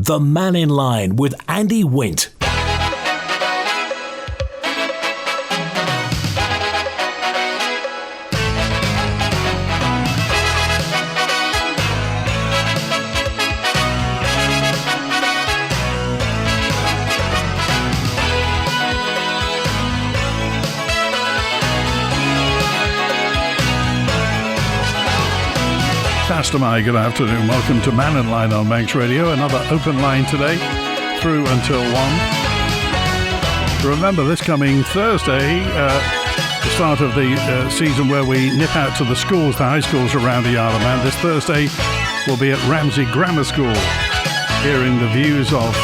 The Mannin Line with Andy Wint. Good afternoon. Welcome to Mannin Line on Manx Radio. Another open line today through until 1. Remember, this coming Thursday, the start of the season where we nip out to the schools, the high schools around the Isle of Man. This Thursday we'll be at Ramsey Grammar School, hearing the views of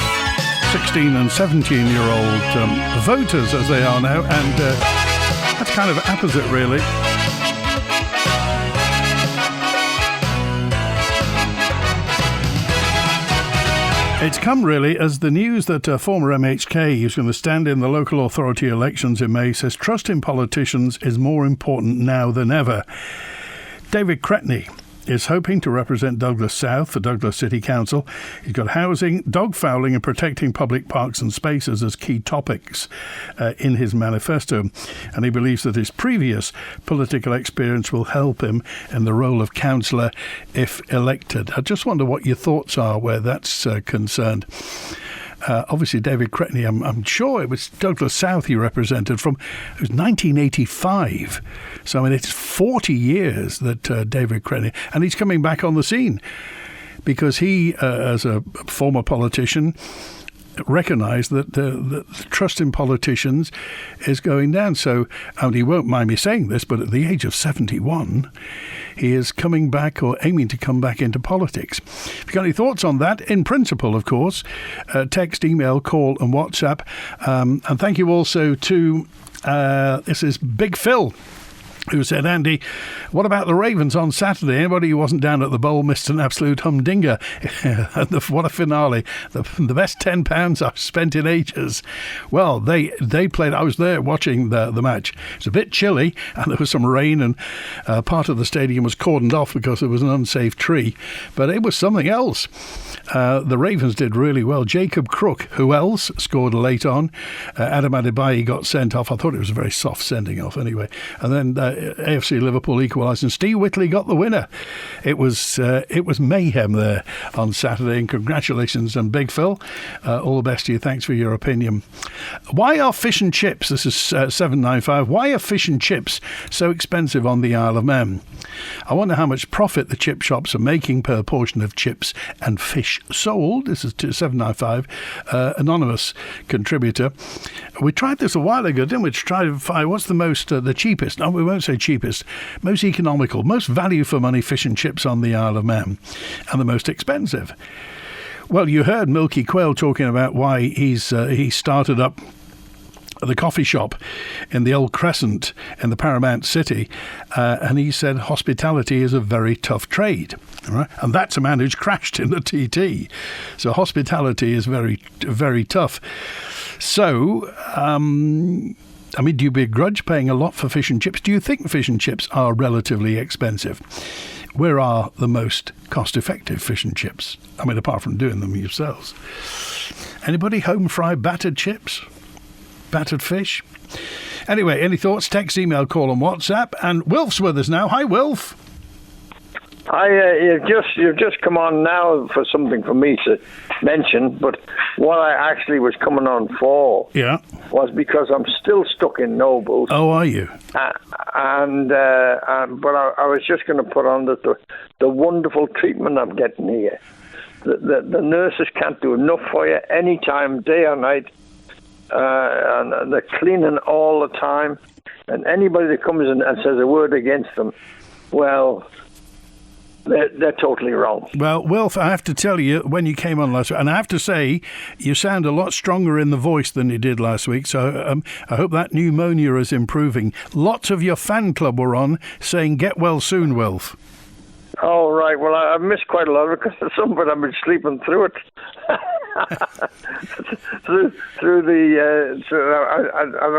16 and 17-year-old voters, as they are now, and that's kind of opposite, really. It's come really as the news that former MHK, who's going to stand in the local authority elections in May, says trust in politicians is more important now than ever. David Cretney is hoping to represent Douglas South for Douglas City Council. He's got housing, dog fouling and protecting public parks and spaces as key topics in his manifesto. And he believes that his previous political experience will help him in the role of councillor if elected. I just wonder what your thoughts are where that's concerned. Obviously, David Cretney, I'm sure it was Douglas South he represented from, it was 1985. So, I mean, it's 40 years that David Cretney, and he's coming back on the scene because he, as a former politician, recognise that the trust in politicians is going down. So, and he won't mind me saying this, but at the age of 71, he is coming back or aiming to come back into politics. If you've got any thoughts on that, in principle, of course, text, email, call and WhatsApp. And thank you also to, this is Big Phil, who said, Andy, what about the Ravens on Saturday? Anybody who wasn't down at the bowl missed an absolute humdinger. What a finale. The best £10 I've spent in ages. Well, they played. I was there watching the match. It was a bit chilly and there was some rain and part of the stadium was cordoned off because there was an unsafe tree. But it was something else. The Ravens did really well. Jacob Crook, who else, scored late on. Adam Adebayi got sent off. I thought it was a very soft sending off anyway. And then AFC Liverpool equalised and Steve Whitley got the winner. It was mayhem there on Saturday, and congratulations and Big Phil. All the best to you. Thanks for your opinion. Why are fish and chips, this is 795, why are fish and chips so expensive on the Isle of Man? I wonder how much profit the chip shops are making per portion of chips and fish sold. This is 795, anonymous contributor. We tried this a while ago, didn't we? To try to find what's the most, the cheapest. No, we won't say cheapest. Most economical, most value for money fish and chips on the Isle of Man, and the most expensive. Well, you heard Milky Quail talking about why he started up the coffee shop in the Old Crescent in the Paramount City, and he said hospitality is a very tough trade, right? And that's a man who's crashed in the TT. So hospitality is very, very tough. So, I mean, do you begrudge paying a lot for fish and chips? Do you think fish and chips are relatively expensive? Where are the most cost-effective fish and chips? I mean, apart from doing them yourselves. Anybody home-fried battered chips? Battered fish? Anyway, any thoughts? Text, email, call and WhatsApp. And Wilf's with us now. Hi, Wilf. Hi, you've just come on now for something for me to mention, but what I actually was coming on for was because I'm still stuck in Nobles. Oh, are you? But I was just going to put on the wonderful treatment I'm getting here. The nurses can't do enough for you anytime, day or night, and they're cleaning all the time. And anybody that comes in and says a word against them, well, they're totally wrong. Well, Wilf, I have to tell you, when you came on last week, and I have to say, you sound a lot stronger in the voice than you did last week, so I hope that pneumonia is improving. Lots of your fan club were on saying, get well soon, Wilf. Oh, right. Well, I've missed quite a lot because at some point I've been sleeping through it. I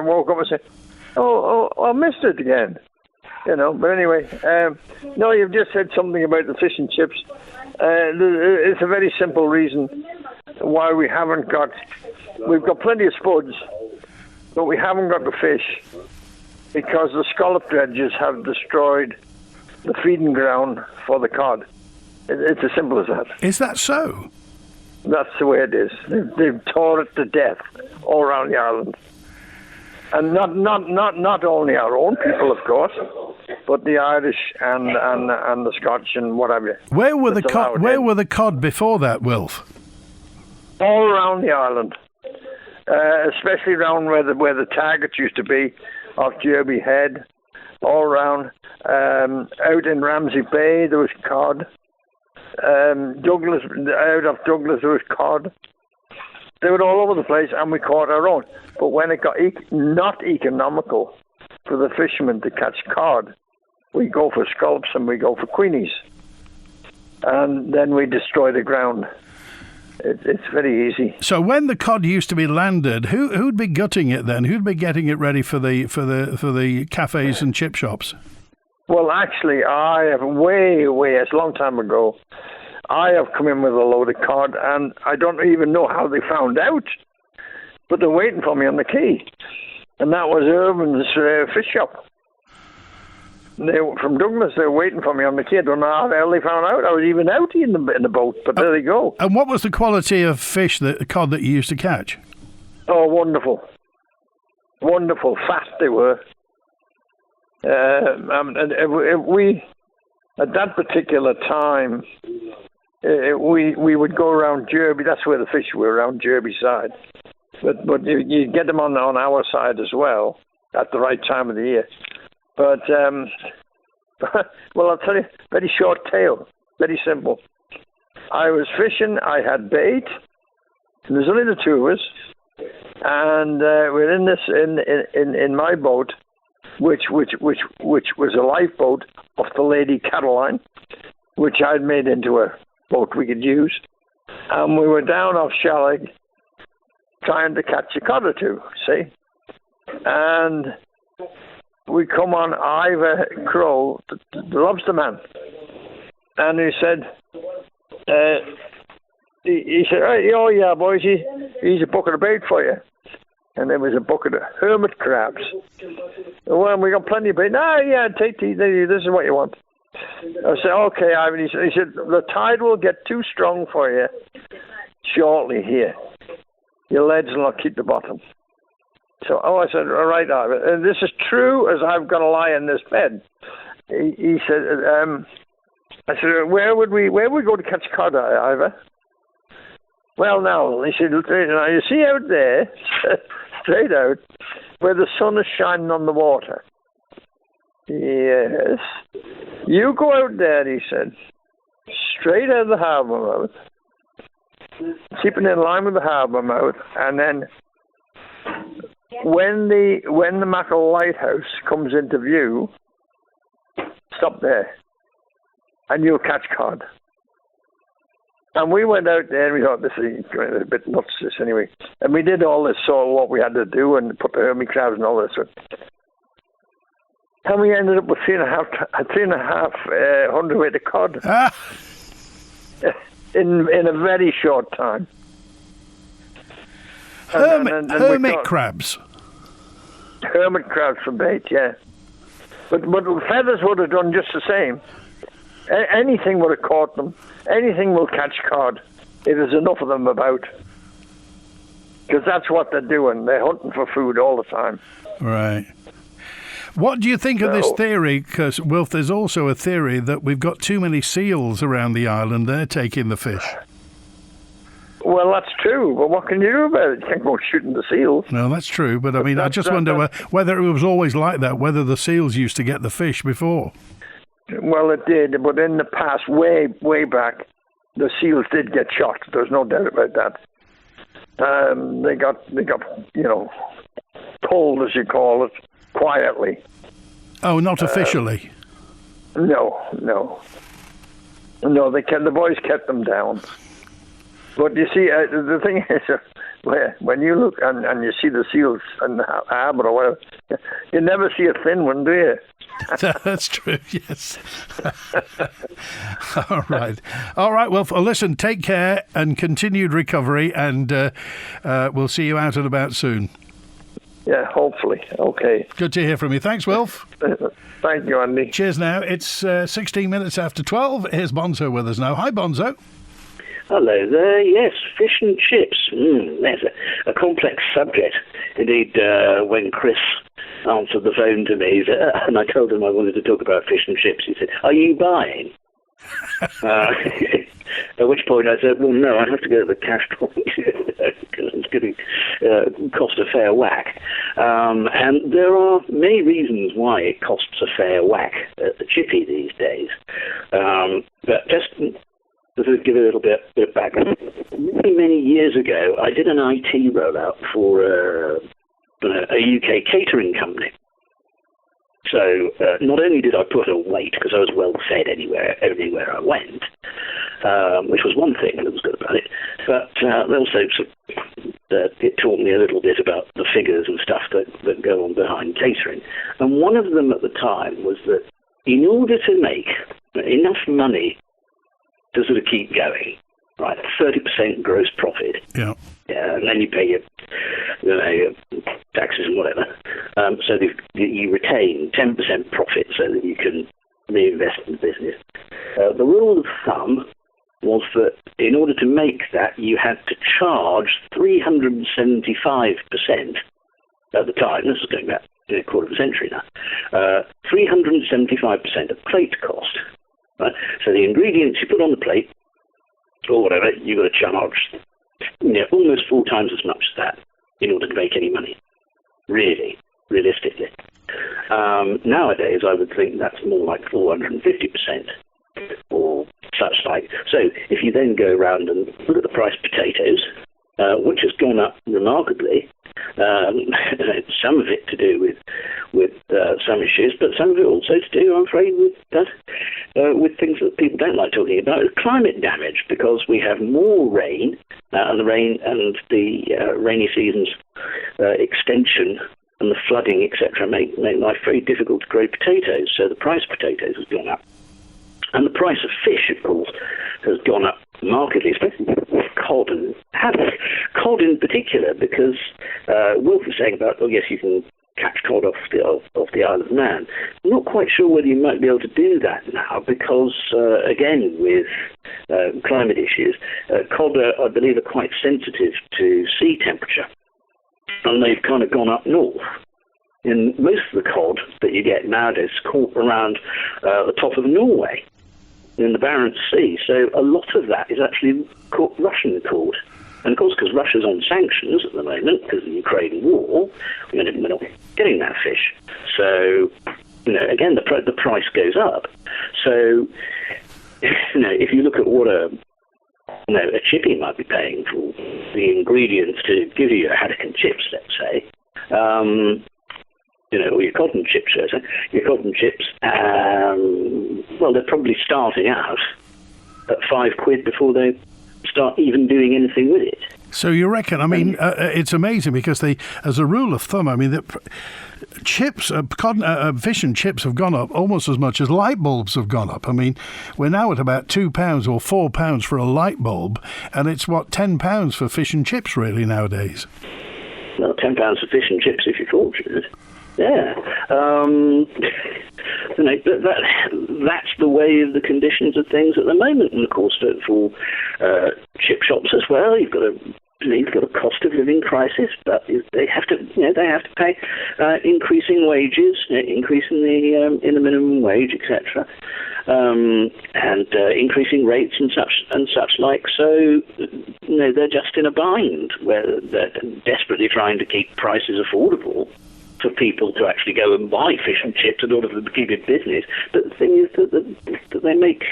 woke up and said, oh, I missed it again. You know, but anyway, no, you've just said something about the fish and chips. It's a very simple reason. why we haven't got. We've got plenty of spuds, but we haven't got the fish because the scallop dredges have destroyed the feeding ground for the cod. It's as simple as that. Is that so? That's the way it is. They've tore it to death all around the island. And not only our own people, of course, but the Irish and the Scotch and whatever. Where were the cod? Where were the cod before that, Wilf? All around the island, especially around where the targets used to be, off Derby Head, all around. Out in Ramsey Bay there was cod. Douglas, out of Douglas there was cod. They were all over the place, and we caught our own. But when it got not economical for the fishermen to catch cod, we go for scallops and we go for queenies. And then we destroy the ground. It's very easy. So when the cod used to be landed, who'd be gutting it then? Who'd be getting it ready for the cafes and chip shops? Well, actually, I have it's a long time ago. I have come in with a load of cod, and I don't even know how they found out, but they're waiting for me on the quay. And that was Irvin's fish shop. From Douglas, they were waiting for me on the quay. I don't know how the hell they found out. I was even out in the boat, but there they go. And what was the quality of fish, the cod that you used to catch? Oh, wonderful. Wonderful. Fat they were. We, at that particular time, we would go around Derby. That's where the fish were, around Derby side. But you get them on our side as well at the right time of the year. But well, I'll tell you, very short tale, very simple. I was fishing. I had bait. And there's only the two of us, and we're in this in my boat, which was a lifeboat of the Lady Caroline, which I'd made into a boat we could use. And we were down off Shallig trying to catch a cod or two, see? And we come on Ivor Crow, the lobster man. And he said, he said, oh yeah, boys, he's a bucket of bait for you. And there was a bucket of hermit crabs. Well, we got plenty of bait. No, yeah, take these. This is what you want. I said, okay, Ivan. He said, the tide will get too strong for you shortly here. Your legs will not keep the bottom. So, I said, all right, Ivan. And this is true as I've got to lie in this bed. He said, I said, where would we go to catch cod, Ivan? Well, now, he said, now you see out there, straight out, where the sun is shining on the water. Yes. You go out there, he said, straight out of the harbour mouth, keeping in line with the harbour mouth, and then when the Mackerel Lighthouse comes into view, stop there, and you'll catch cod. And we went out there and we thought, this is a bit nuts, this anyway. And we did all this sort of what we had to do and put the hermit crabs and all this. And we ended up with 3.5 hundredweight of cod in a very short time. Hermit crabs? Hermit crabs for bait, yeah. But feathers would have done just the same. Anything would have caught them. Anything will catch cod if there's enough of them about. Because that's what they're doing. They're hunting for food all the time. Right. What do you think of this theory? Because, Wilf, there's also a theory that we've got too many seals around the island. They're taking the fish. Well, that's true, but what can you do about it? You can't go shooting the seals. No, that's true, but I mean, I just wonder whether it was always like that, whether the seals used to get the fish before. Well, it did, but in the past, way back, the seals did get shot. There's no doubt about that. They got pulled, as you call it, quietly. Oh, not officially. No. The boys kept them down. But you see, the thing is, when you look and you see the seals in the harbour or whatever, you never see a thin one, do you? That's true, yes. All right. Well, listen, take care and continued recovery, and we'll see you out and about soon. Yeah, hopefully. Okay. Good to hear from you. Thanks, Wilf. Thank you, Andy. Cheers now. It's 16 minutes after 12. Here's Bonzo with us now. Hi, Bonzo. Hello there. Yes, fish and chips. That's a complex subject. Indeed, when Chris answered the phone to me, and I told him I wanted to talk about fish and chips, he said, "Are you buying?" At which point I said, "Well, no, I have to go to the cash point because it's going to cost a fair whack." And there are many reasons why it costs a fair whack at the chippy these days. But just to give a little bit of background, many years ago, I did an IT rollout for a UK catering company. So not only did I put on weight, because I was well fed anywhere I went, which was one thing that was good about it, but also it taught me a little bit about the figures and stuff that go on behind catering. And one of them at the time was that in order to make enough money to sort of keep going, right, 30% gross profit. Yeah. And then you pay your taxes and whatever. So that you retain 10% profit so that you can reinvest in the business. The rule of thumb was that in order to make that, you had to charge 375% at the time. This is going back a quarter of a century now. 375% of plate cost. Right? So the ingredients you put on the plate, or whatever, you've got to charge almost 4 times as much as that in order to make any money. Really, realistically. Nowadays, I would think that's more like 450% or such like. So if you then go around and look at the price of potatoes, which has gone up remarkably, some of it to do with some issues, but some of it also to do, I'm afraid, with things that people don't like talking about, climate damage, because we have more rain, and the rainy season's extension and the flooding, etc., make life very difficult to grow potatoes. So the price of potatoes has gone up. And the price of fish, of course, has gone up markedly, especially with cod and haddock. Cod in particular, because Wilf was saying about, yes, you can catch cod off the Isle of Man. I'm not quite sure whether you might be able to do that now because, again, with climate issues, cod, I believe, are quite sensitive to sea temperature. And they've kind of gone up north. And most of the cod that you get nowadays is caught around the top of Norway in the Barents Sea. So a lot of that is actually Russian caught. And of course, because Russia's on sanctions at the moment because of the Ukraine war, we're not getting that fish. So, again, the price goes up. So, if you look at what a chippy might be paying for the ingredients to give you a haddock and chips, let's say, or your cod and chips, your cod and chips, well, they're probably starting out at £5 before they start even doing anything with it. So you reckon? I mean, it's amazing because as a rule of thumb, I mean, chips, fish and chips have gone up almost as much as light bulbs have gone up. I mean, we're now at about £2 or £4 for a light bulb, and it's £10 for fish and chips really nowadays. Well, £10 for fish and chips if you're fortunate. Yeah. That's the way of the conditions of things at the moment. And of course, for chip shops as well, you've got a cost of living crisis, but they have to pay increasing wages, increasing the minimum wage, etc., and increasing rates and such like. So they're just in a bind where they're desperately trying to keep prices affordable for people to actually go and buy fish and chips in order for them to keep in business. But the thing is that they make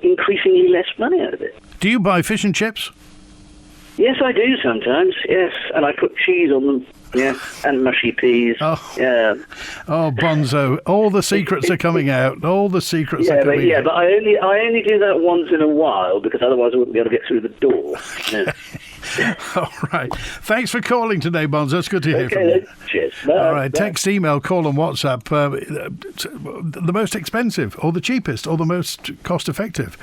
increasingly less money out of it. Do you buy fish and chips? Yes, I do sometimes, yes. And I put cheese on them, yeah, and mushy peas. Oh, yeah. Oh, Bonzo, all the secrets are coming out. All the secrets are coming out. But I only do that once in a while because otherwise I wouldn't be able to get through the door. Yeah. All right. Thanks for calling today, Bonds. That's good to hear from you. Cheers. All right. Text, email, call and WhatsApp. The most expensive or the cheapest or the most cost-effective.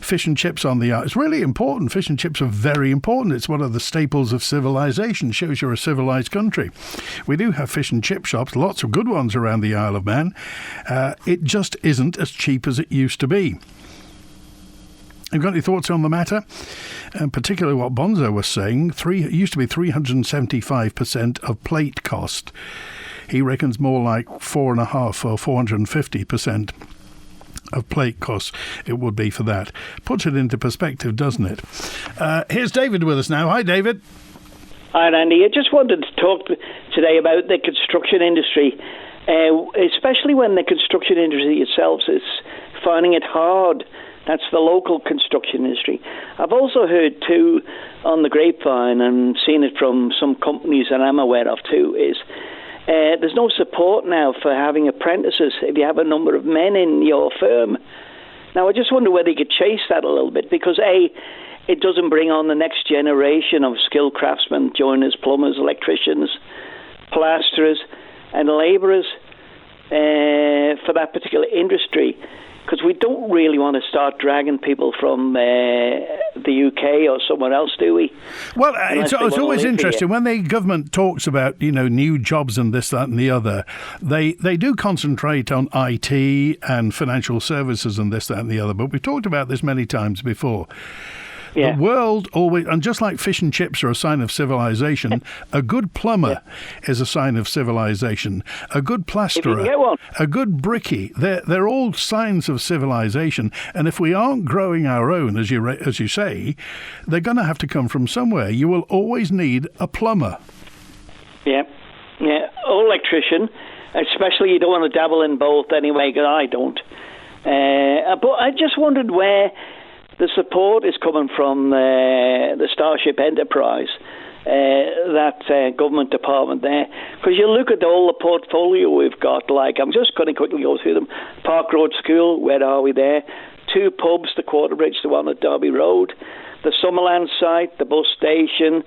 Fish and chips on the Isle. It's really important. Fish and chips are very important. It's one of the staples of civilization. Shows you're a civilized country. We do have fish and chip shops, lots of good ones around the Isle of Man. It just isn't as cheap as it used to be. Have you got any thoughts on the matter? And particularly what Bonzo was saying, it used to be 375% of plate cost. He reckons more like 4.5 or 450% of plate costs it would be for that. Puts it into perspective, doesn't it? Here's David with us now. Hi, David. Hi, Andy. I just wanted to talk today about the construction industry, especially when the construction industry itself is finding it hard. That's the local construction industry. I've also heard, too, on the grapevine, and seen it from some companies that I'm aware of, too, is there's no support now for having apprentices if you have a number of men in your firm. Now, I just wonder whether you could chase that a little bit, because, A, it doesn't bring on the next generation of skilled craftsmen, joiners, plumbers, electricians, plasterers, and labourers for that particular industry, because we don't really want to start dragging people from the UK or somewhere else, do we? Well, it's always interesting when the government talks about, new jobs and this, that and the other. They do concentrate on IT and financial services and this, that and the other. But we've talked about this many times before. Yeah. The world always, and just like fish and chips are a sign of civilization, a good plumber is a sign of civilization. A good plasterer, a good brickie, they're all signs of civilization. And if we aren't growing our own, as you say, they're going to have to come from somewhere. You will always need a plumber. Yeah, or electrician. Especially, you don't want to dabble in both anyway, because I don't. But I just wondered where the support is coming from the Starship Enterprise, that government department there. Because you look at all the portfolio we've got, like, I'm just going to quickly go through them. Park Road School, where are we there? 2 pubs, the Quarterbridge, the one at Derby Road, the Summerland site, the bus station.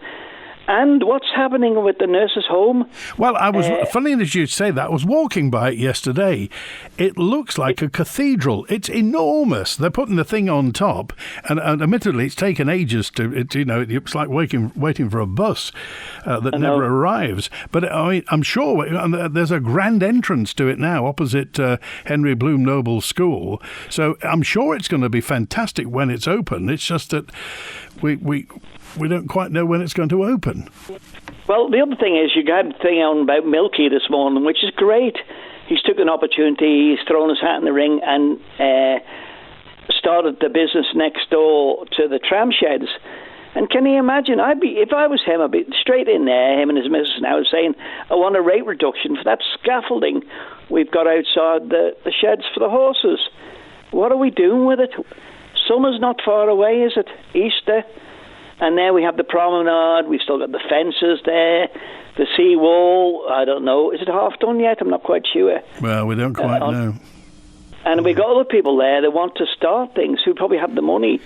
And what's happening with the nurses' home? Well, I was funny as you say that. I was walking by it yesterday. It looks like a cathedral. It's enormous. They're putting the thing on top, and admittedly, it's taken ages to. It's like waiting for a bus that never arrives. But I'm sure there's a grand entrance to it now opposite Henry Bloom Noble School. So I'm sure it's going to be fantastic when it's open. It's just that we don't quite know when it's going to open. Well, the other thing is, you got a thing on about Milky this morning, which is great. He's took an opportunity, he's thrown his hat in the ring and started the business next door to the tram sheds. And can you imagine, if I was him, I'd be straight in there, him and his missus now, saying, I want a rate reduction for that scaffolding we've got outside the sheds for the horses. What are we doing with it? Summer's not far away, is it? Easter. And there we have the promenade, we've still got the fences there, the seawall, I don't know. Is it half done yet? I'm not quite sure. Well, we don't quite know. And we've got other people there that want to start things who probably have the money.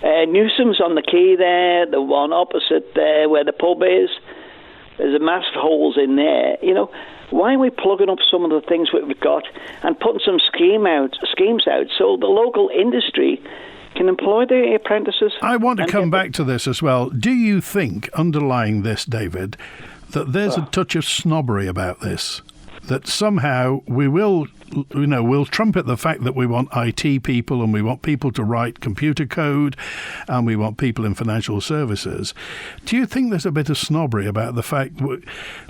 Newsom's on the quay there, the one opposite there where the pub is. There's a massive holes in there. Why aren't we plugging up some of the things we've got and putting some schemes out so the local industry can employ the apprentices? I want to come back to this as well. Do you think, underlying this, David, that there's a touch of snobbery about this? That somehow we'll trumpet the fact that we want IT people and we want people to write computer code and we want people in financial services. Do you think there's a bit of snobbery about the fact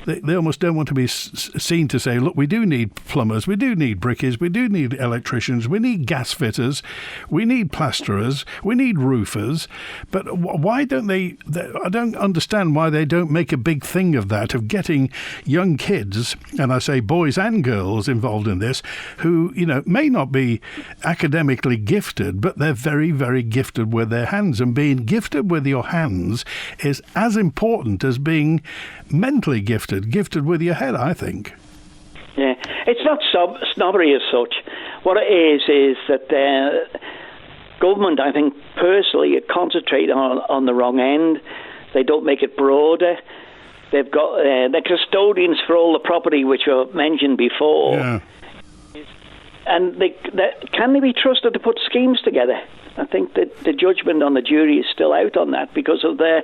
they almost don't want to be seen to say, look, we do need plumbers, we do need brickies, we do need electricians, we need gas fitters, we need plasterers, we need roofers, but why don't they I don't understand why they don't make a big thing of that, of getting young kids, and I say boys and girls involved in this, who, may not be academically gifted, but they're very, very gifted with their hands. And being gifted with your hands is as important as being mentally gifted with your head, I think. Yeah, it's not snobbery as such. What it is that government, I think, personally, concentrate on the wrong end. They don't make it broader. They've got the custodians for all the property, which were mentioned before. Yeah. And can they be trusted to put schemes together? I think that the judgment on the jury is still out on that because of the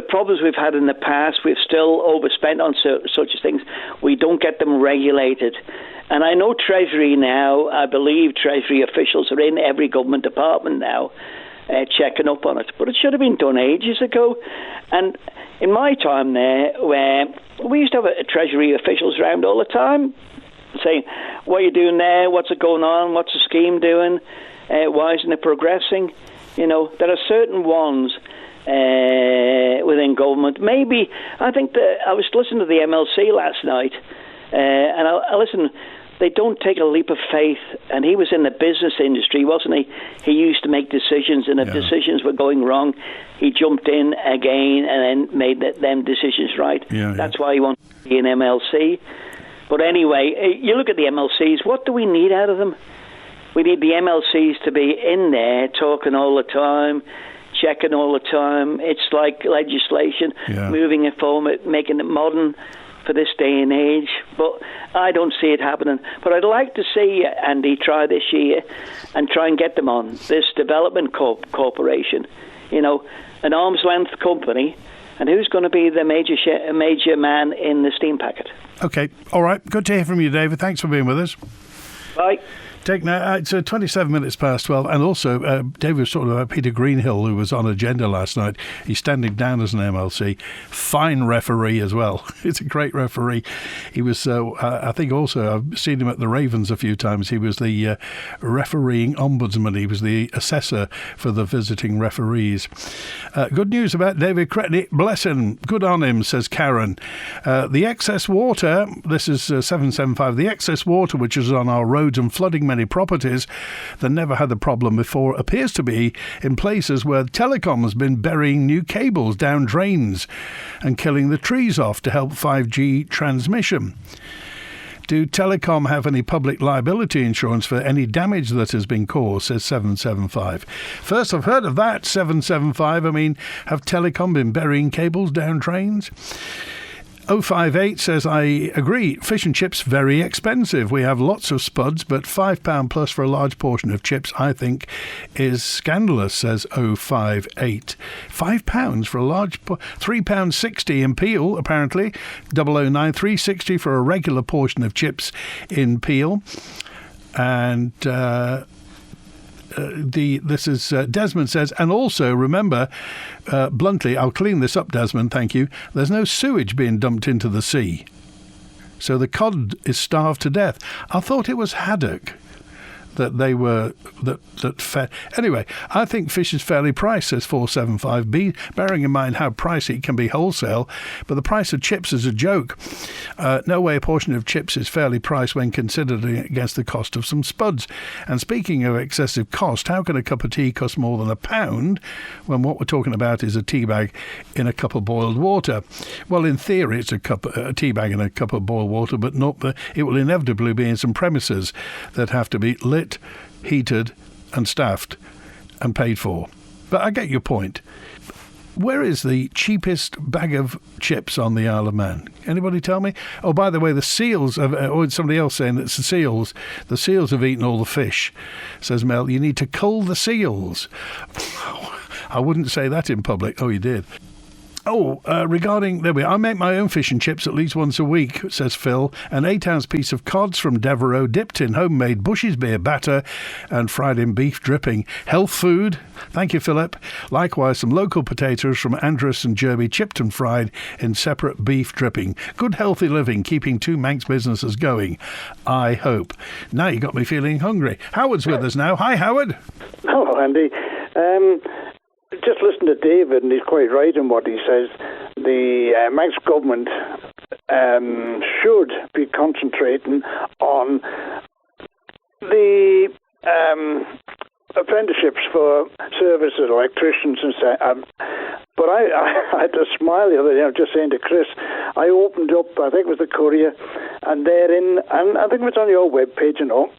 problems we've had in the past. We've still overspent on such things. We don't get them regulated. And I know Treasury now, I believe Treasury officials are in every government department now checking up on it. But it should have been done ages ago. And in my time there, where we used to have Treasury officials around all the time saying, what are you doing there? What's it going on? What's the scheme doing? Why isn't it progressing? You know, there are certain ones within government. Maybe, I think I was listening to the MLC last night, and I listened, they don't take a leap of faith, and he was in the business industry, wasn't he? He used to make decisions, and if decisions were going wrong, he jumped in again and then made them decisions right. That's why he wanted to be in MLC. But anyway, you look at the MLCs, what do we need out of them? We need the MLCs to be in there talking all the time, checking all the time. It's like legislation, moving it forward, making it modern for this day and age. But I don't see it happening. But I'd like to see Andy try this year and try and get them on this development corporation, you know, an arm's length company. And who's going to be the major man in the steam packet? Okay, all right. Good to hear from you, David. Thanks for being with us. Bye. Take now. It's 27 minutes past 12, and also David was talking about Peter Greenhill, who was on Agenda last night. He's standing down as an MLC. Fine referee as well. It's a great referee. He was, I think, also I've seen him at the Ravens a few times. He was the refereeing ombudsman. He was the assessor for the visiting referees. Good news about David Cretney. Bless him. Good on him, says Karen. The excess water. This is 775. The excess water which is on our roads and flooding many properties that never had the problem before appears to be in places where Telecom has been burying new cables down drains and killing the trees off to help 5G transmission. Do Telecom have any public liability insurance for any damage that has been caused, says 775. First, I've heard of that, 775. I mean, have Telecom been burying cables down drains? 058 says, I agree, fish and chips very expensive. We have lots of spuds, but £5 plus for a large portion of chips, I think, is scandalous, says 058. £5 for a large £3.60 in Peel, apparently. 009, £3.60 for a regular portion of chips in Peel. And this is Desmond says, and also remember, bluntly, I'll clean this up, Desmond, thank you. There's no sewage being dumped into the sea, so the cod is starved to death. I thought it was haddock that they were that fed. Anyway, I think fish is fairly priced, says 475B, bearing in mind how pricey it can be wholesale, but the price of chips is a joke. No way a portion of chips is fairly priced when considered against the cost of some spuds. And speaking of excessive cost, how can a cup of tea cost more than £1 when what we're talking about is a tea bag in a cup of boiled water? Well, in theory, it's a tea bag in a cup of boiled water, but it will inevitably be in some premises that have to be lit, heated and staffed and paid for. But I get your point. Where is the cheapest bag of chips on the Isle of Man? Anybody tell me? Oh, by the way, the seals, or somebody else saying it's the seals. The seals have eaten all the fish, says Mel. You need to cull the seals. I wouldn't say that in public. Oh, you did. Oh, regarding, there we are. I make my own fish and chips at least once a week, says Phil. An 8-ounce piece of cods from Devereux dipped in homemade Bush's beer batter and fried in beef dripping. Health food. Thank you, Philip. Likewise, some local potatoes from Andrus and Jerby chipped and fried in separate beef dripping. Good healthy living, keeping two Manx businesses going, I hope. Now you got me feeling hungry. Howard's with us now. Hi, Howard. Hello, Andy. Just listen to David, and he's quite right in what he says. The Manx government should be concentrating on the apprenticeships for services, electricians and stuff. But I had a smile the other day. I was just saying to Chris, I opened up, I think it was the Courier, and therein, and I think it was on your webpage, you know,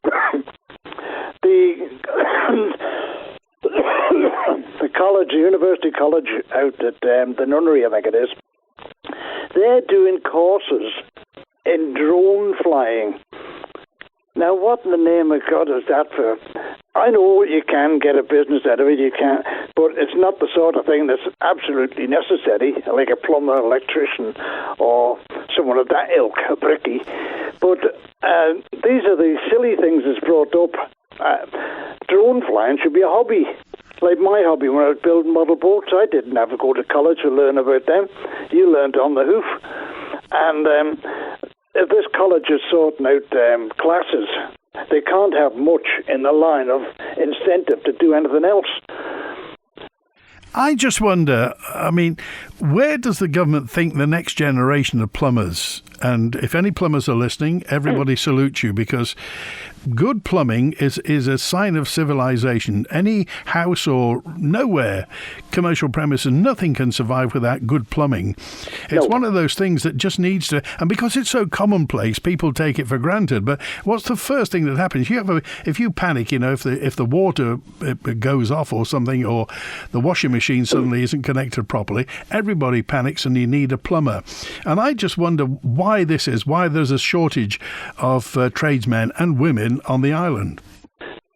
the college, the University College out at the Nunnery, I think it is. They're doing courses in drone flying. Now, what in the name of God is that for? I know you can get a business out of it, you can, but it's not the sort of thing that's absolutely necessary, like a plumber, electrician, or someone of that ilk, a brickie. But these are the silly things that's brought up. Drone flying should be a hobby. Like my hobby when I was building model boats, I didn't have to go to college to learn about them. You learned on the hoof. And if this college is sorting out classes, they can't have much in the line of incentive to do anything else. I just wonder, I mean, where does the government think the next generation of plumbers, and if any plumbers are listening, everybody salutes you, because good plumbing is a sign of civilization. Any house or nowhere, commercial premises, nothing can survive without good plumbing. It's one of those things that just needs to, and because it's so commonplace, people take it for granted. But what's the first thing that happens? If you panic, if the water goes off or something, or the washing machine suddenly isn't connected properly, everybody panics and you need a plumber. And I just wonder why this is, why there's a shortage of tradesmen and women on the island.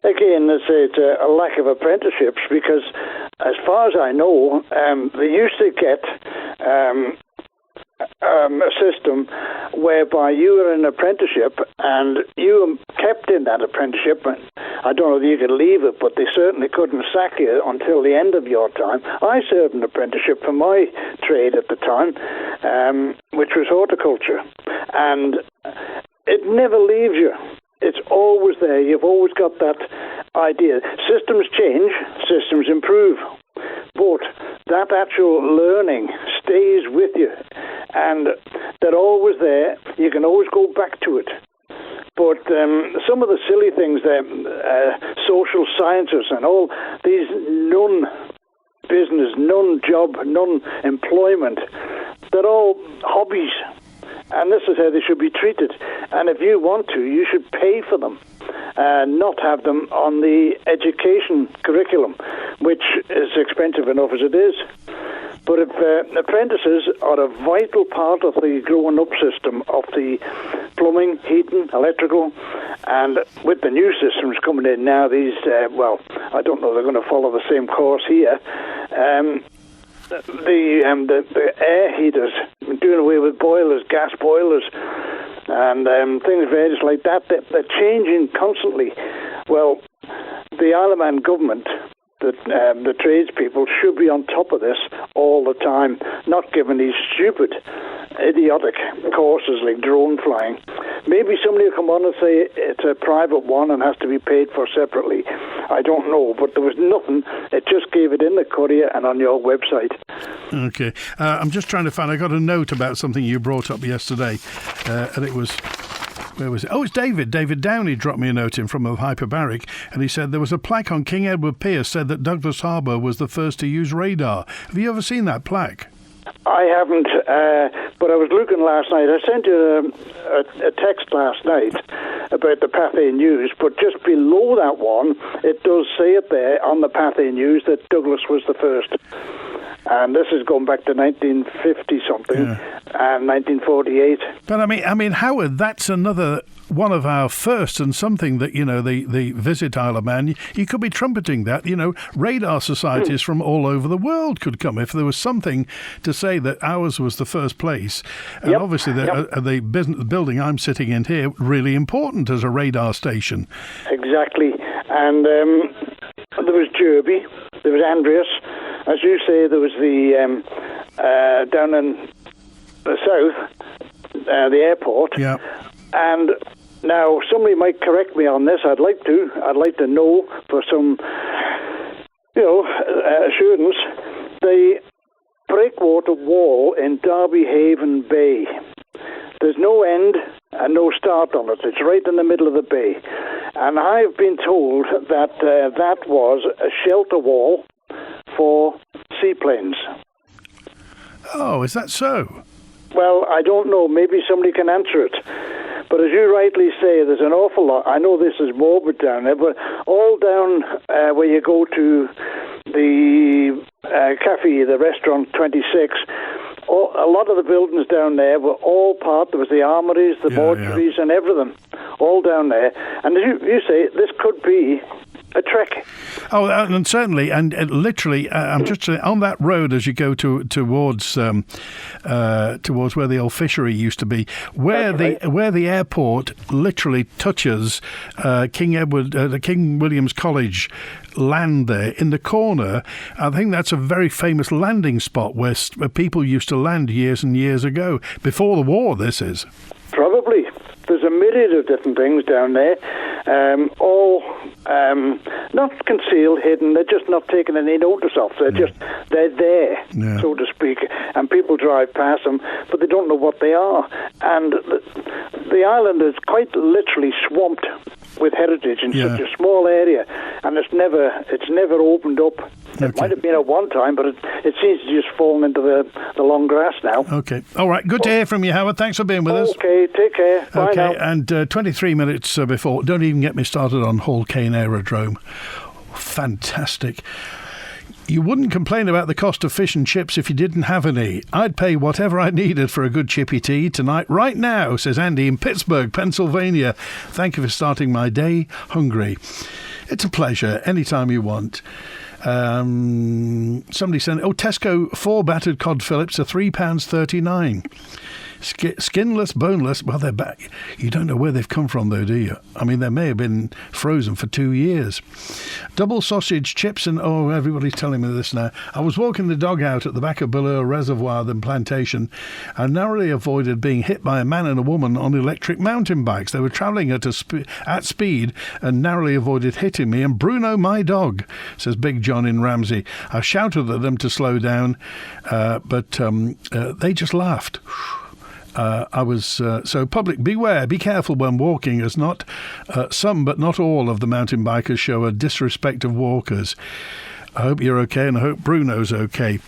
Again, it's a lack of apprenticeships, because as far as I know, they used to get a system whereby you were in an apprenticeship and you were kept in that apprenticeship. I don't know if you could leave it, but they certainly couldn't sack you until the end of your time. I served an apprenticeship for my trade at the time, which was horticulture, and it never leaves you. It's always there. You've always got that idea. Systems change, systems improve. But that actual learning stays with you. And they're always there. You can always go back to it. But some of the silly things there, social sciences and all these non-business, non-job, non-employment, they're all hobbies. And this is how they should be treated. And if you want to, you should pay for them, not have them on the education curriculum, which is expensive enough as it is. But if apprentices are a vital part of the growing up system of the plumbing, heating, electrical, and with the new systems coming in now, these, I don't know, they're going to follow the same course here. The air heaters, doing away with boilers, gas boilers, and things various like that. They're changing constantly. Well, the Isle of Man government, the tradespeople, should be on top of this all the time, not giving these stupid, idiotic courses like drone flying. Maybe somebody will come on and say it's a private one and has to be paid for separately. I don't know, but there was nothing. It just gave it in the courier and on your website. Okay. I'm just trying to find, I got a note about something you brought up yesterday, and it was... Where was it? Oh, it's David. David Downey dropped me a note in from a hyperbaric, and he said there was a plaque on King Edward Pier said that Douglas Harbour was the first to use radar. Have you ever seen that plaque? I haven't, but I was looking last night. I sent you a text last night about the Pathé News, but just below that one, it does say it there on the Pathé News that Douglas was the first. And this is going back to 1950-something and 1948. But I mean, Howard, that's another one of our firsts, and something that, the Visit Isle of Man, you could be trumpeting that, radar societies from all over the world could come if there was something to say that ours was the first place. And obviously the building I'm sitting in here, really important as a radar station. Exactly. And there was Derby, there was Andreas. As you say, there was the down in the south, the airport. Yeah. And now somebody might correct me on this. I'd like to know for some, assurance. The breakwater wall in Derby Haven Bay. There's no end and no start on it. It's right in the middle of the bay. And I've been told that that was a shelter wall for seaplanes. Oh, is that so? Well, I don't know. Maybe somebody can answer it. But as you rightly say, there's an awful lot. I know this is morbid down there, but all down where you go to the cafe, the restaurant 26, a lot of the buildings down there were all part. There was the armories, the mortuaries, and everything, all down there. And as you say, this could be a trek. Oh, and certainly, and literally, I'm just saying, on that road as you go towards where the old fishery used to be, where the airport literally touches the King William's College land there in the corner. I think that's a very famous landing spot where people used to land years and years ago, before the war. This is probably. There's a myriad of different things down there, all not concealed, hidden. They're just not taking any notice of. They're there, so to speak, and people drive past them, but they don't know what they are. And the island is quite literally swamped with heritage in such a small area, and it's never opened up. It might have been at one time, but it seems to just fallen into the long grass now. Okay. All right. Good to hear from you, Howard. Thanks for being with us. Okay. Take care. Bye now. And 23 minutes before. Don't even get me started on Hall Caine Aerodrome. Fantastic. You wouldn't complain about the cost of fish and chips if you didn't have any. I'd pay whatever I needed for a good chippy tea tonight, right now, says Andy in Pittsburgh, Pennsylvania. Thank you for starting my day hungry. It's a pleasure, anytime you want. Somebody said, Tesco 4 battered cod fillets are £3.39. Skinless, boneless, well, they're back. You don't know where they've come from, though, do you? I mean, they may have been frozen for 2 years. Double sausage chips and... Oh, everybody's telling me this now. I was walking the dog out at the back of Ballure Reservoir, the plantation, and narrowly avoided being hit by a man and a woman on electric mountain bikes. They were travelling at speed and narrowly avoided hitting me. And Bruno, my dog, says Big John in Ramsey. I shouted at them to slow down, but they just laughed. So public, beware, be careful when walking, as not some but not all of the mountain bikers show a disrespect of walkers. I hope you're okay, and I hope Bruno's okay.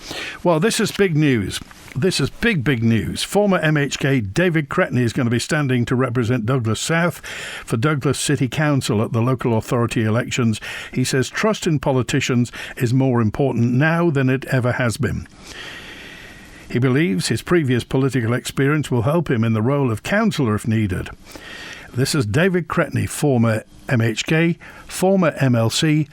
Well, this is big news. This is big news. Former MHK David Cretney is going to be standing to represent Douglas South for Douglas City Council at the local authority elections. He says trust in politicians is more important now than it ever has been. He believes his previous political experience will help him in the role of councillor if needed. This is David Cretney, former MHK, former MLC,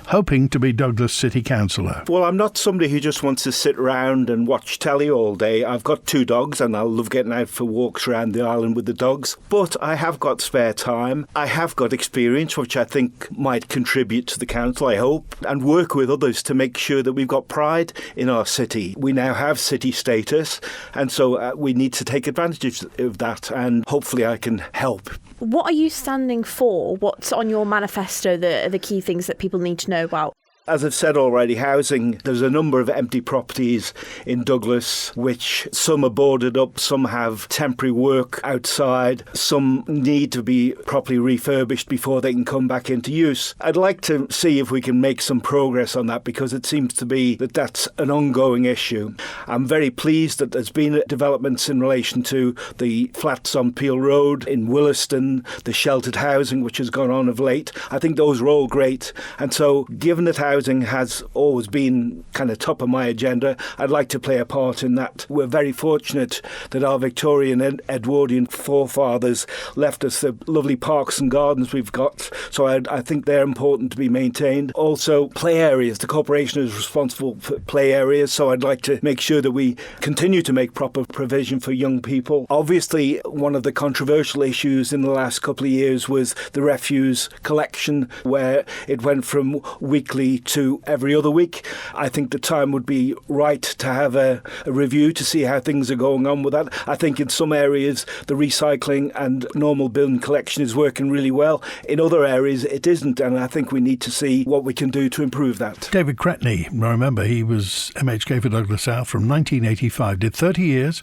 hoping to be Douglas City Councillor. Well, I'm not somebody who just wants to sit around and watch telly all day. I've got 2 dogs and I love getting out for walks around the island with the dogs. But I have got spare time. I have got experience, which I think might contribute to the council, I hope, and work with others to make sure that we've got pride in our city. We now have city status, and so we need to take advantage of that, and hopefully I can help. What are you standing for? What's on your manifesto, the key things that people need to know about? As I've said already, housing, there's a number of empty properties in Douglas, which some are boarded up, some have temporary work outside, some need to be properly refurbished before they can come back into use. I'd like to see if we can make some progress on that, because it seems to be that that's an ongoing issue. I'm very pleased that there's been developments in relation to the flats on Peel Road, in Williston, the sheltered housing which has gone on of late. I think those are all great. And so, given that housing has always been kind of top of my agenda, I'd like to play a part in that. We're very fortunate that our Victorian and Edwardian forefathers left us the lovely parks and gardens we've got, so I think they're important to be maintained. Also, play areas. The corporation is responsible for play areas, so I'd like to make sure that we continue to make proper provision for young people. Obviously, one of the controversial issues in the last couple of years was the refuse collection, where it went from weekly to every other week. I think the time would be right to have a review to see how things are going on with that. I think in some areas the recycling and normal bin collection is working really well. In other areas it isn't, and I think we need to see what we can do to improve that. David Cretney, remember, he was MHK for Douglas South from 1985, did 30 years,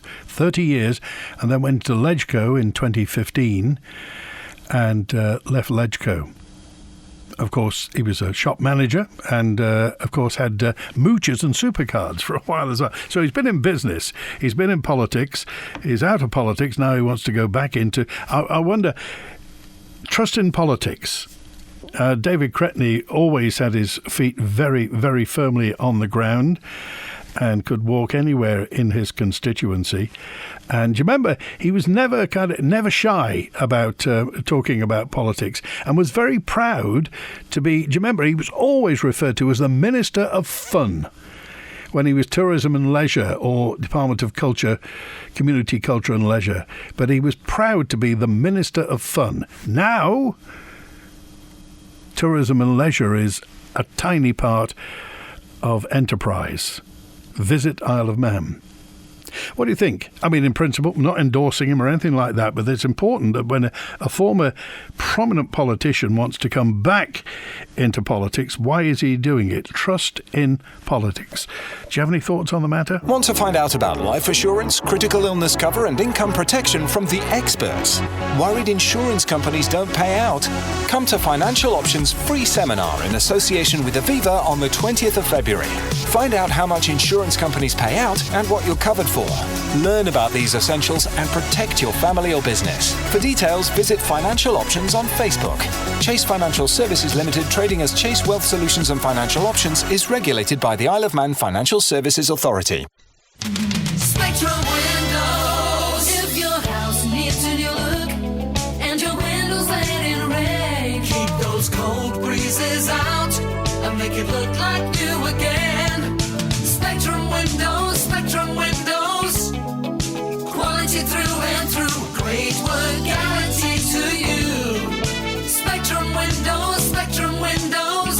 and then went to Ledgeco in 2015 and left Ledgeco. Of course, he was a shop manager and, of course, had moochers and supercards for a while as well. So he's been in business. He's been in politics. He's out of politics. Now he wants to go back into... I wonder, trust in politics. David Cretney always had his feet very, very firmly on the ground and could walk anywhere in his constituency. And do you remember, he was never shy about talking about politics, and was very proud to be. Do you remember, he was always referred to as the Minister of Fun when he was Tourism and Leisure, or Department of Culture, Community Culture and Leisure. But he was proud to be the Minister of Fun. Now, tourism and leisure is a tiny part of enterprise. Visit Isle of Man. What do you think? I mean, in principle, I'm not endorsing him or anything like that, but it's important that when a former prominent politician wants to come back into politics, why is he doing it? Trust in politics. Do you have any thoughts on the matter? Want to find out about life assurance, critical illness cover and income protection from the experts? Worried insurance companies don't pay out? Come to Financial Options free seminar in association with Aviva on the 20th of February. Find out how much insurance companies pay out and what you're covered for. Learn about these essentials and protect your family or business. For details, visit Financial Options on Facebook. Chase Financial Services Limited, trading as Chase Wealth Solutions and Financial Options, is regulated by the Isle of Man Financial Services Authority. Spectrum Windows. If your house needs a new look and your windows letting rain, keep those cold breezes out and make it look like new again. Spectrum Windows, Spectrum Windows. Quality through and through. Great work guaranteed to you. Spectrum Windows, Spectrum Windows.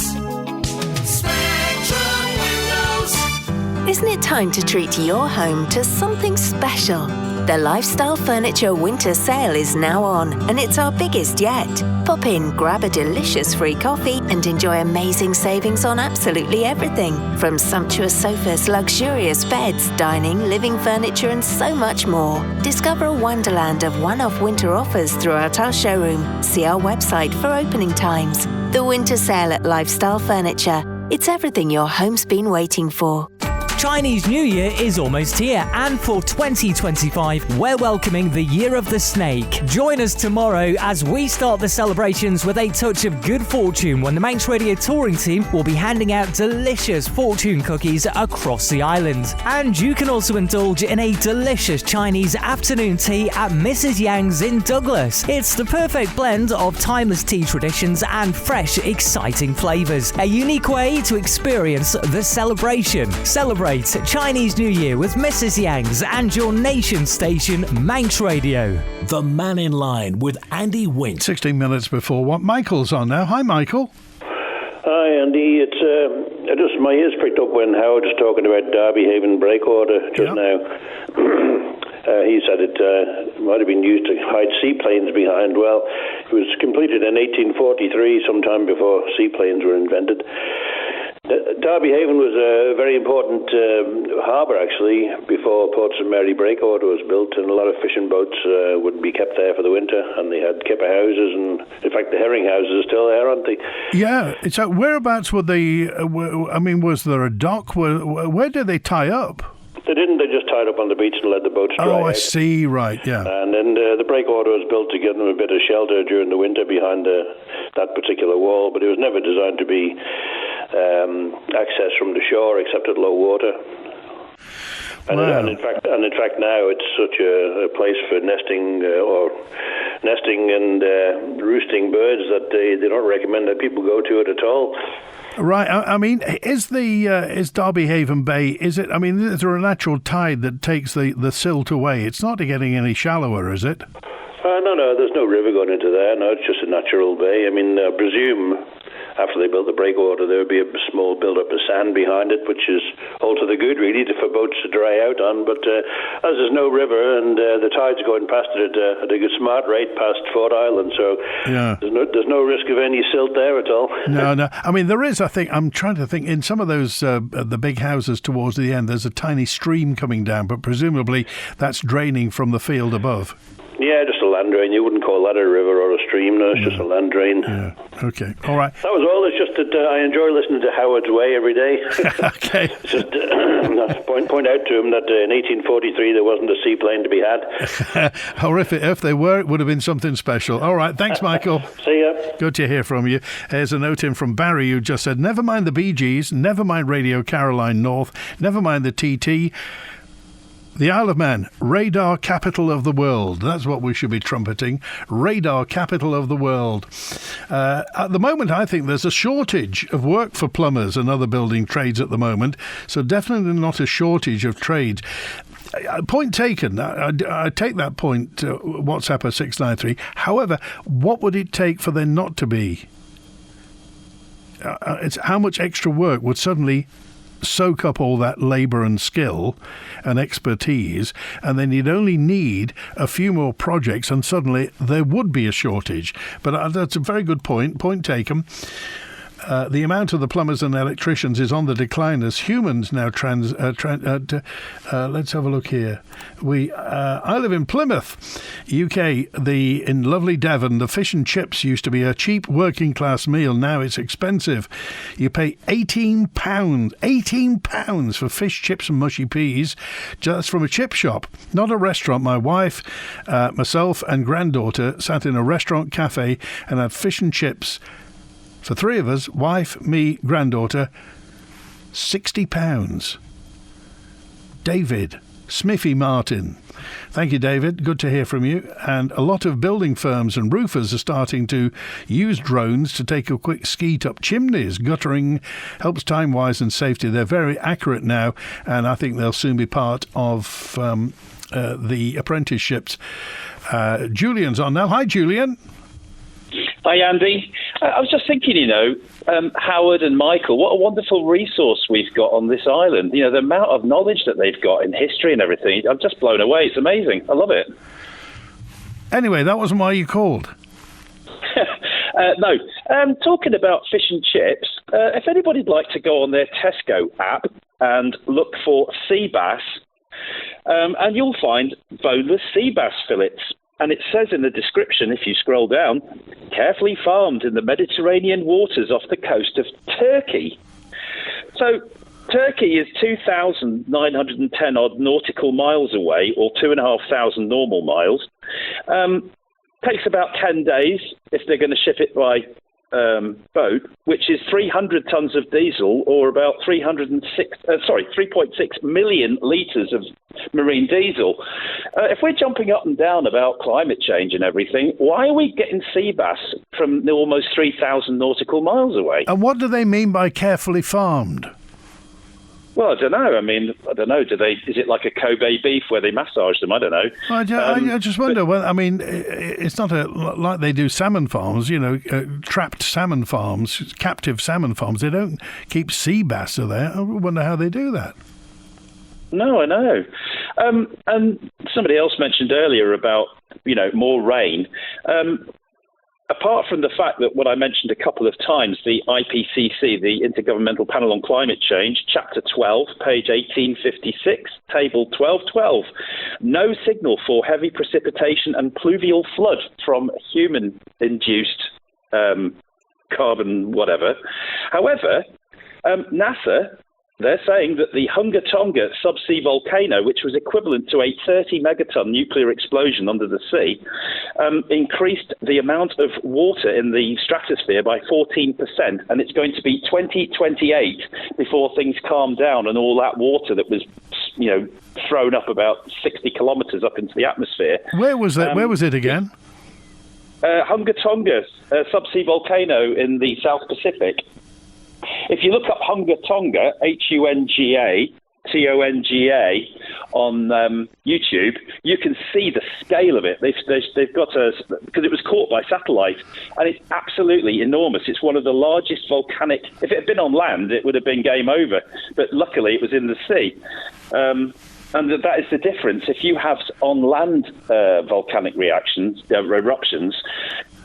Spectrum Windows. Isn't it time to treat your home to something special? The Lifestyle Furniture Winter Sale is now on, and it's our biggest yet. Pop in, grab a delicious free coffee, and enjoy amazing savings on absolutely everything. From sumptuous sofas, luxurious beds, dining, living furniture, and so much more. Discover a wonderland of one-off winter offers throughout our showroom. See our website for opening times. The Winter Sale at Lifestyle Furniture. It's everything your home's been waiting for. Chinese New Year is almost here, and for 2025, we're welcoming the Year of the Snake. Join us tomorrow as we start the celebrations with a touch of good fortune when the Manx Radio touring team will be handing out delicious fortune cookies across the island. And you can also indulge in a delicious Chinese afternoon tea at Mrs. Yang's in Douglas. It's the perfect blend of timeless tea traditions and fresh, exciting flavours. A unique way to experience the celebration. Celebrate Chinese New Year with Mrs. Yang's and your nation station, Manx Radio. The Mannin Line with Andy Wint. 16 minutes before what? Michael's on now. Hi, Michael. Hi, Andy. It's just my ears pricked up when Howard was talking about Derby Haven breakwater just now. He said it might have been used to hide seaplanes behind. Well, it was completed in 1843, sometime before seaplanes were invented. Derby Haven was a very important harbour, actually, before Port St Mary breakwater was built, and a lot of fishing boats would be kept there for the winter, and they had kipper houses, and in fact the herring houses are still there, aren't they? Yeah. So whereabouts were they? Was there a dock? Where did they tie up? They didn't. They just tied up on the beach and let the boats dry out. I see. Right, yeah. And then the breakwater was built to give them a bit of shelter during the winter behind that particular wall, but it was never designed to be access from the shore except at low water. And in fact now it's such a place for nesting and roosting birds that they don't recommend that people go to it at all. Right. I mean, is Derby Haven Bay? Is it? I mean, is there a natural tide that takes the silt away? It's not getting any shallower, is it? No. There's no river going into there. No, it's just a natural bay. I mean, I presume after they built the breakwater, there would be a small build-up of sand behind it, which is all to the good, really, for boats to dry out on. But as there's no river and the tide's going past it at a good smart rate past Fort Island, so there's no risk of any silt there at all. No. I mean, there is, I think, I'm trying to think, in some of those, the big houses towards the end, there's a tiny stream coming down, but presumably that's draining from the field above. Yeah, just a land drain. You wouldn't call that a river or a stream. No, it's just a land drain. Yeah. Okay. All right. That was all. It's just that I enjoy listening to Howard's Way every day. Okay. Just point out to him that in 1843 there wasn't a seaplane to be had. Or if they were, it would have been something special. All right. Thanks, Michael. See ya. Good to hear from you. Here's a note in from Barry who just said, never mind the Bee Gees, never mind Radio Caroline North, never mind the TT. The Isle of Man, radar capital of the world. That's what we should be trumpeting. Radar capital of the world. At the moment, I think there's a shortage of work for plumbers and other building trades at the moment. So definitely not a shortage of trades. Point taken. I take that point, WhatsApp 693. However, what would it take for there not to be? It's how much extra work would suddenly soak up all that labour and skill and expertise, and then you'd only need a few more projects and suddenly there would be a shortage. But that's a very good point taken. The amount of the plumbers and electricians is on the decline as humans now let's have a look here. I live in Plymouth, UK. In lovely Devon, the fish and chips used to be a cheap working class meal. Now it's expensive. You pay £18 for fish, chips and mushy peas just from a chip shop, not a restaurant. My wife, myself and granddaughter sat in a restaurant cafe and had fish and chips. For three of us, wife, me, granddaughter, £60. David, Smithy Martin. Thank you, David. Good to hear from you. And a lot of building firms and roofers are starting to use drones to take a quick skeet up chimneys. Guttering helps time-wise and safety. They're very accurate now, and I think they'll soon be part of the apprenticeships. Julian's on now. Hi, Julian. Hi, Andy. I was just thinking, Howard and Michael, what a wonderful resource we've got on this island. The amount of knowledge that they've got in history and everything, I'm just blown away. It's amazing. I love it. Anyway, that wasn't why you called. No. Talking about fish and chips, if anybody'd like to go on their Tesco app and look for sea bass, and you'll find boneless sea bass fillets. And it says in the description, if you scroll down, carefully farmed in the Mediterranean waters off the coast of Turkey. So Turkey is 2,910 odd nautical miles away, or 2,500 normal miles. Takes about 10 days if they're going to ship it by boat, which is 300 tons of diesel, or about 3.6 million litres of marine diesel. If we're jumping up and down about climate change and everything, why are we getting sea bass from almost 3,000 nautical miles away? And what do they mean by carefully farmed? Well, I don't know. I don't know. Is it like a Kobe beef where they massage them? I don't know. I just wonder. It's not like they do salmon farms, trapped salmon farms, captive salmon farms. They don't keep sea bass there. I wonder how they do that. No, I know. And somebody else mentioned earlier about, more rain. Apart from the fact that what I mentioned a couple of times, the IPCC, the Intergovernmental Panel on Climate Change, Chapter 12, page 1856, Table 1212, no signal for heavy precipitation and pluvial flood from human-induced carbon whatever. However, NASA, they're saying that the Hunga Tonga subsea volcano, which was equivalent to a 30 megaton nuclear explosion under the sea, increased the amount of water in the stratosphere by 14%, and it's going to be 2028 before things calm down and all that water that was, thrown up about 60 kilometres up into the atmosphere. Where was that? Where was it again? Hunga Tonga, subsea volcano in the South Pacific. If you look up Hunga Tonga, Hunga Tonga, on YouTube, you can see the scale of it. They've got because it was caught by satellite, and it's absolutely enormous. It's one of the largest volcanic. If it had been on land, it would have been game over. But luckily, it was in the sea. And that is the difference. If you have on land volcanic eruptions,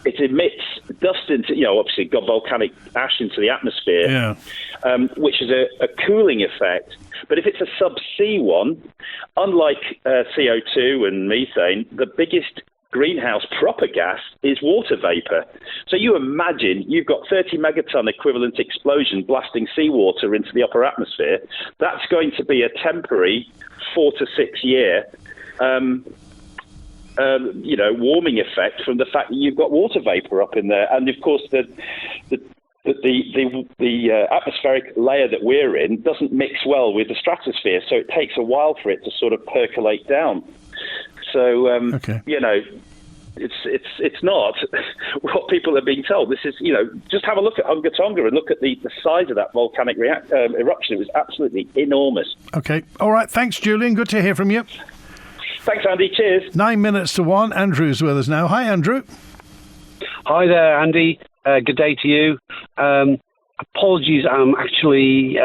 it emits dust into, obviously got volcanic ash into the atmosphere, which is a cooling effect. But if it's a subsea one, unlike CO2 and methane, the biggest greenhouse proper gas is water vapour. So you imagine you've got 30 megaton equivalent explosion blasting seawater into the upper atmosphere. That's going to be a temporary 4 to 6 year warming effect from the fact that you've got water vapour up in there. And of course the atmospheric layer that we're in doesn't mix well with the stratosphere, so it takes a while for it to sort of percolate down. So, it's not what people are being told. This is, just have a look at Hunga Tonga and look at the size of that volcanic eruption. It was absolutely enormous. Okay. All right. Thanks, Julian. Good to hear from you. Thanks, Andy. Cheers. 9 minutes to 1. Andrew's with us now. Hi, Andrew. Hi there, Andy. Good day to you. Apologies, I'm actually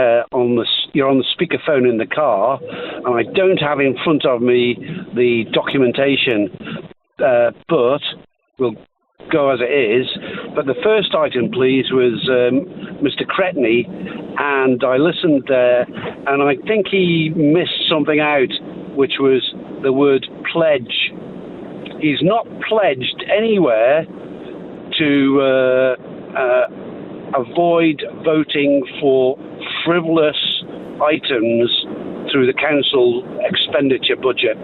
you're on the speakerphone in the car, and I don't have in front of me the documentation, but we'll go as it is. But the first item, please, was Mr. Cretney, and I listened there, and I think he missed something out, which was the word pledge. He's not pledged anywhere to avoid voting for frivolous items through the council expenditure budget.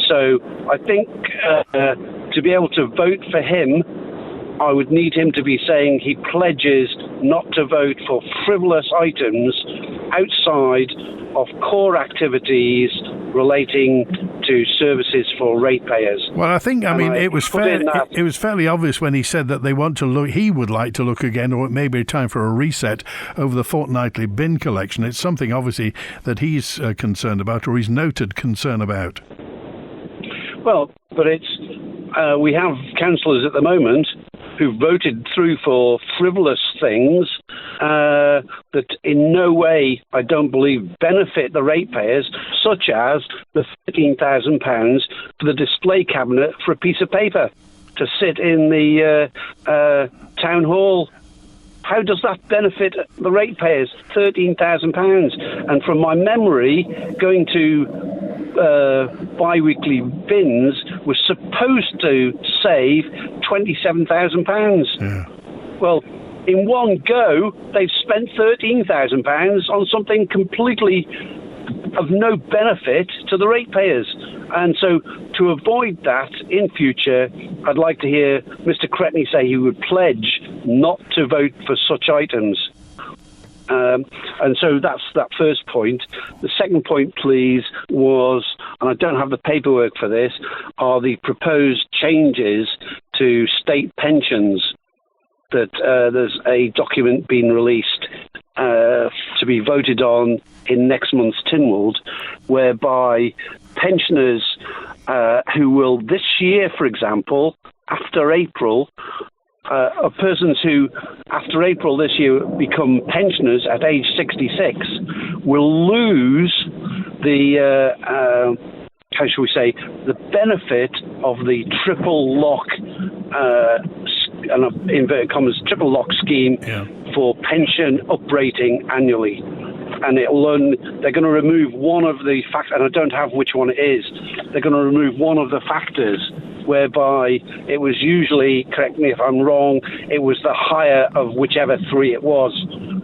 So I think to be able to vote for him, I would need him to be saying he pledges not to vote for frivolous items outside of core activities relating to services for ratepayers. Well, I think, it was fairly obvious when he said that they want to look. He would like to look again, or it may be time for a reset over the fortnightly bin collection. It's something obviously that he's concerned about, or he's noted concern about. Well, but we have councillors at the moment who voted through for frivolous things that in no way, I don't believe, benefit the ratepayers, such as the £13,000 for the display cabinet for a piece of paper to sit in the town hall. How does that benefit the ratepayers? £13,000. And from my memory, going to bi-weekly bins was supposed to save £27,000. Yeah. Well, in one go, they've spent £13,000 on something completely of no benefit to the ratepayers. And so to avoid that in future, I'd like to hear Mr. Cretney say he would pledge not to vote for such items. And so that's that first point. The second point, please, was, and I don't have the paperwork for this, are the proposed changes to state pensions. That there's a document being released to be voted on in next month's Tynwald, whereby pensioners who will this year, for example, after April, persons who after April this year become pensioners at age 66 will lose the how shall we say, the benefit of the triple lock and inverted commas triple lock scheme for pension uprating annually. And they're going to remove one of the factors, and I don't have which one it is. They're going to remove one of the factors whereby it was usually, correct me if I'm wrong, it was the higher of whichever three it was,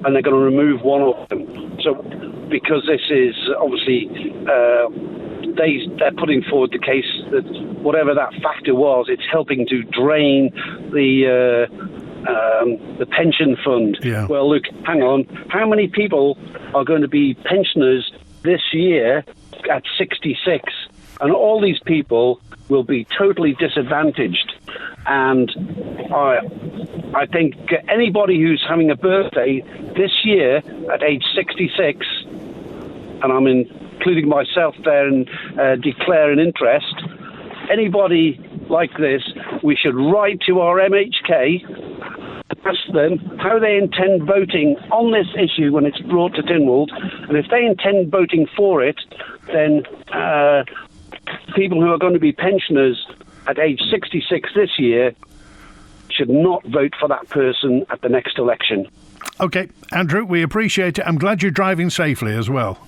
and they're going to remove one of them. So because this is obviously, they're putting forward the case that whatever that factor was, it's helping to drain the pension fund. Yeah. Well, look, hang on. How many people are going to be pensioners this year at 66? And all these people will be totally disadvantaged. And I think anybody who's having a birthday this year at age 66, and I'm including myself there and declare an interest, anybody like this, we should write to our MHK, ask them how they intend voting on this issue when it's brought to Tynwald, and if they intend voting for it, then people who are going to be pensioners at age 66 this year should not vote for that person at the next election. OK, Andrew, we appreciate it. I'm glad you're driving safely as well.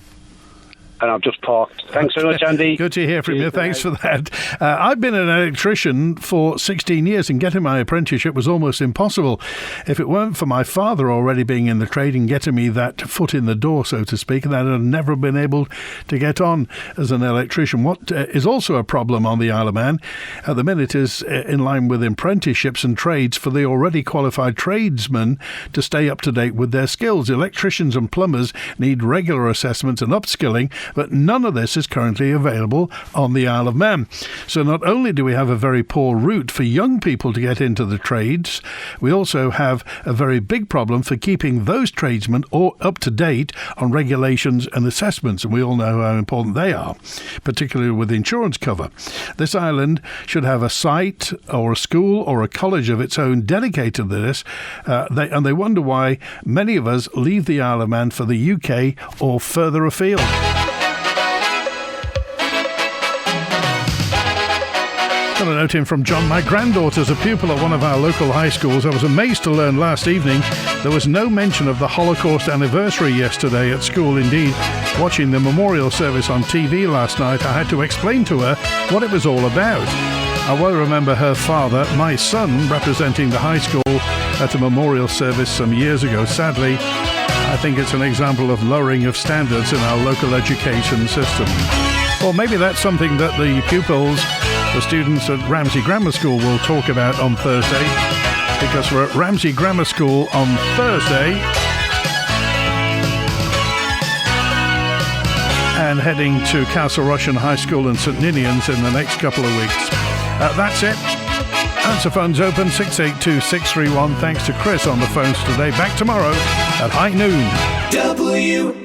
and I've just parked. Thanks very much, Andy. Good to hear from you. Thanks for that. I've been an electrician for 16 years, and getting my apprenticeship was almost impossible. If it weren't for my father already being in the trade and getting me that foot in the door, so to speak, that I'd never been able to get on as an electrician. What is also a problem on the Isle of Man at the minute is in line with apprenticeships and trades for the already qualified tradesmen to stay up to date with their skills. Electricians and plumbers need regular assessments and upskilling, but none of this is currently available on the Isle of Man. So not only do we have a very poor route for young people to get into the trades, we also have a very big problem for keeping those tradesmen all up to date on regulations and assessments, and we all know how important they are, particularly with insurance cover. This island should have a site or a school or a college of its own dedicated to this, and they wonder why many of us leave the Isle of Man for the UK or further afield. Got a note in from John. My granddaughter's a pupil at one of our local high schools. I was amazed to learn last evening there was no mention of the Holocaust anniversary yesterday at school. Indeed, watching the memorial service on TV last night, I had to explain to her what it was all about. I well remember her father, my son, representing the high school at a memorial service some years ago. Sadly, I think it's an example of lowering of standards in our local education system. Or maybe that's something that the pupils, the students at Ramsey Grammar School, will talk about on Thursday, because we're at Ramsey Grammar School on Thursday and heading to Castle Rushen High School and St Ninians in the next couple of weeks. That's it. Answer phones open 682 631. Thanks to Chris on the phones today. Back tomorrow at high noon. WINT.